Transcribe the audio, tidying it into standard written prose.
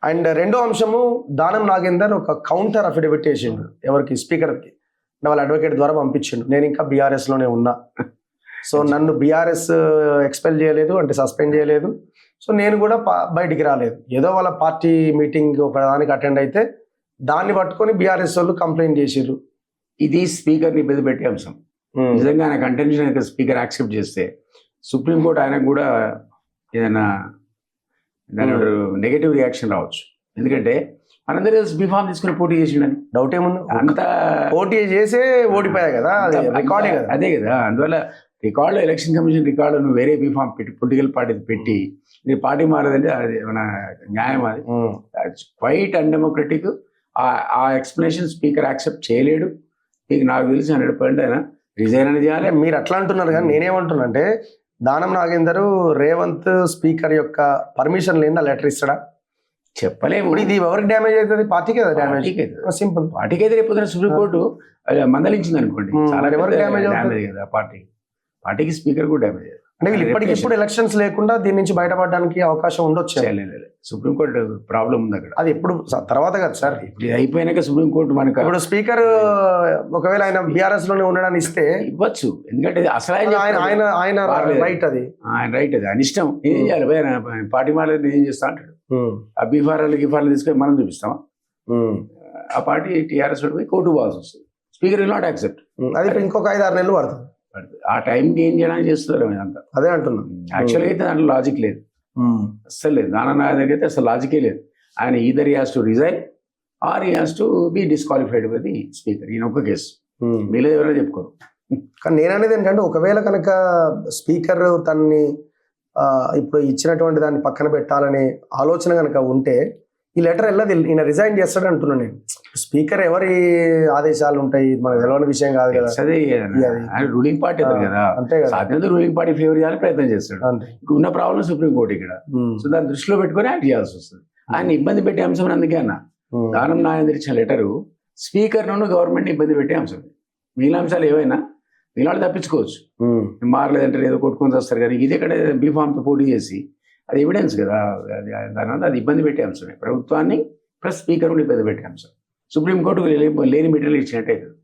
And రెండో అంశము, దానం నాగేందర్ ఒక కౌంటర్ అఫిడవిట్ వేసిండు ఎవరికి, స్పీకర్కి. వాళ్ళ అడ్వకేట్ ద్వారా పంపించిండు, నేను ఇంకా బీఆర్ఎస్లోనే ఉన్నా, సో నన్ను బీఆర్ఎస్ ఎక్స్పెల్ చేయలేదు అంటే సస్పెండ్ చేయలేదు, సో నేను కూడా బయటికి రాలేదు. ఏదో వాళ్ళ పార్టీ మీటింగ్ ఒక దానికి అటెండ్ అయితే దాన్ని పట్టుకొని బీఆర్ఎస్ వాళ్ళు కంప్లైంట్ చేసిర్రు. ఇది స్పీకర్ని ఇబ్బంది పెట్టే అంశం. నిజంగా ఆయన కంటెన్షన్ అయితే స్పీకర్ యాక్సెప్ట్ చేస్తే సుప్రీంకోర్టు ఆయనకు కూడా ఏదైనా నెగటివ్ రియాక్షన్ రావచ్చు. ఎందుకంటే మనందరూ బీఫామ్ తీసుకుని పోటీ చేసిండని డౌట్ ఏముంది, అంత పోటీ చేసే ఓడిపోయా కదా, రికార్డే కదా. అదే కదా, అందువల్ల రికార్డులో ఎలక్షన్ కమిషన్ రికార్డు నువ్వు వేరే బీఫామ్ పెట్టి పొలిటికల్ పార్టీ పెట్టి నీ పార్టీ మారదంటే అది మన న్యాయం, అది క్వైట్ అన్డెమోక్రటిక్. ఆ ఎక్స్ప్లెనేషన్ స్పీకర్ యాక్సెప్ట్ చేయలేడు. నాకు తెలిసి 100% ఆయన రిజైన్ అని చేయాలి. మీరు అట్లా అంటున్నారు కానీ నేనేమంటున్నా అంటే, దానం నాగేందర్ రేవంత్ స్పీకర్ యొక్క పర్మిషన్ లేదా లెటర్ ఇస్తాడా చెప్పలేము. ఇది ఎవరికి డ్యామేజ్ అవుతుంది? పార్టీకి కదా డ్యామేజ్. సింపుల్. పార్టీకి అయితే రేపు సుప్రీంకోర్టు మందలించింది అనుకోండి, చాలా ఎవరికి డ్యామేజ్ కదా పార్టీకి స్పీకర్ కూడా డ్యామేజ్. అంటే వీళ్ళు ఇప్పటికిప్పుడు ఎలక్షన్స్ లేకుండా దీని నుంచి బయటపడడానికి అవకాశం ఉండొచ్చు. సుప్రీంకోర్టు ప్రాబ్లం ఉంది అక్కడ. అది ఎప్పుడు తర్వాత కదా సార్, ఇప్పుడు అయిపోయినాక సుప్రీంకోర్టు మనకు ఇప్పుడు స్పీకర్ ఒకవేళ ఆయన బీఆర్ఎస్ లోనే ఉండడానికి ఇస్తే ఇవ్వచ్చు. ఎందుకంటే అసలు ఆయన రైట్, అది ఆయన రైట్, అది ఆయన ఇష్టం. ఏం చేయాలి పార్టీ మారలేదు ఏం చేస్తా అంటాడు. ఆ బీఫార్లు గిఫార్లు తీసుకొని మనం చూపిస్తామా? ఆ పార్టీ టీఆర్ఎస్ పోయి కోర్టు పోవాల్సి వస్తుంది. Speaker will not accept. అది ఇంకొక 5-6 నెలలు పడుతుంది. ఆ టైంకి ఏం చేయడానికి చేస్తున్నారు ఇదంతా. అదే అంటున్నాను. యాక్చువల్గా అయితే దాంట్లో లాజిక్ లేదు, అస్సలు లేదు. దానం నాగేందర్ అయితే అసలు లాజికే లేదు. ఆయన either he has to resign or he has to be disqualified by the speaker. ఈయన ఒక్క కేసు, మీలో ఎవరైనా చెప్పుకోరు. కానీ నేను అనేది ఏంటంటే, ఒకవేళ కనుక స్పీకర్ తనని ఇప్పుడు ఇచ్చినటువంటి దాన్ని పక్కన పెట్టాలనే ఆలోచన కనుక ఉంటే ఈ లెటర్ వెళ్ళదు, ఈయన రిజైన్ చేస్తాడు అంటున్నాను నేను. స్పీకర్ ఎవరి ఆదేశాలు ఉంటాయి మనకు తెలియని విషయం కాదు కదా. అదే రూలింగ్ పార్టీ కదా, అంతే కదా. సాధ్యత రూలింగ్ పార్టీ ఫేవర్ చేయాలని ప్రయత్నం చేస్తాడు. ఉన్న ప్రాబ్లం సుప్రీంకోర్టు ఇక్కడ, సో దాన్ని దృష్టిలో పెట్టుకొని యాక్ట్ చేయాల్సి వస్తుంది. ఆయన ఇబ్బంది పెట్టే అంశం అందుకే అన్న, దానం నాగేందర్ ఇచ్చిన లెటరు స్పీకర్ నుండి గవర్నమెంట్ ఇబ్బంది పెట్టే అంశం. మిగిలిన అంశాలు ఏవైనా మిగిలిన తప్పించుకోవచ్చు, మారలేదంటే ఏదో కొట్టుకొని వస్తారు. కానీ ఇది ఇక్కడ బీఫామ్తో పోటీ చేసి అది ఎవిడెన్స్ కదా, దానివల్ల అది ఇబ్బంది పెట్టే అంశమే. ప్రభుత్వాన్ని ప్లస్ స్పీకర్ ఇబ్బంది పెట్టే అంశం. సుప్రీంకోర్టుకు లేని మెటీరియల్ ఇచ్చినట్టే కదా.